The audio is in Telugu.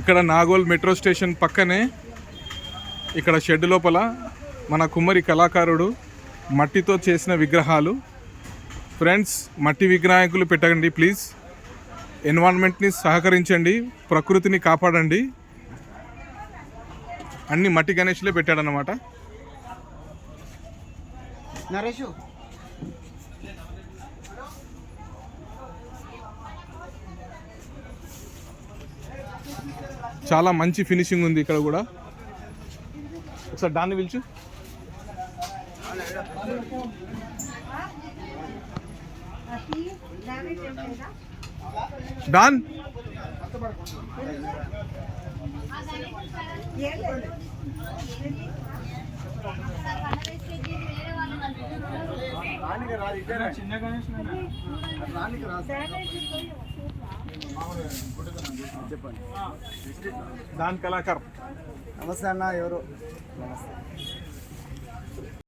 ఇక్కడ నాగోల్ మెట్రో స్టేషన్ పక్కనే ఇక్కడ షెడ్ లోపల మన కుమ్మరి కళాకారుడు మట్టితో చేసిన విగ్రహాలు. ఫ్రెండ్స్, మట్టి విగ్రహాలు పెట్టండి ప్లీజ్. ఎన్విరాన్మెంట్ని సహకరించండి, ప్రకృతిని కాపాడండి. అన్ని మట్టి గణేష్లే పెట్టాడనమాట. నరేషు చాలా మంచి ఫినిషింగ్ ఉంది ఇక్కడ కూడా. ఒకసారి దాన్ని పిలుచు. డాన్ చెప్పండి. దాన్ కళాకార్. నమస్తే అన్న. ఎవరు? నమస్తే.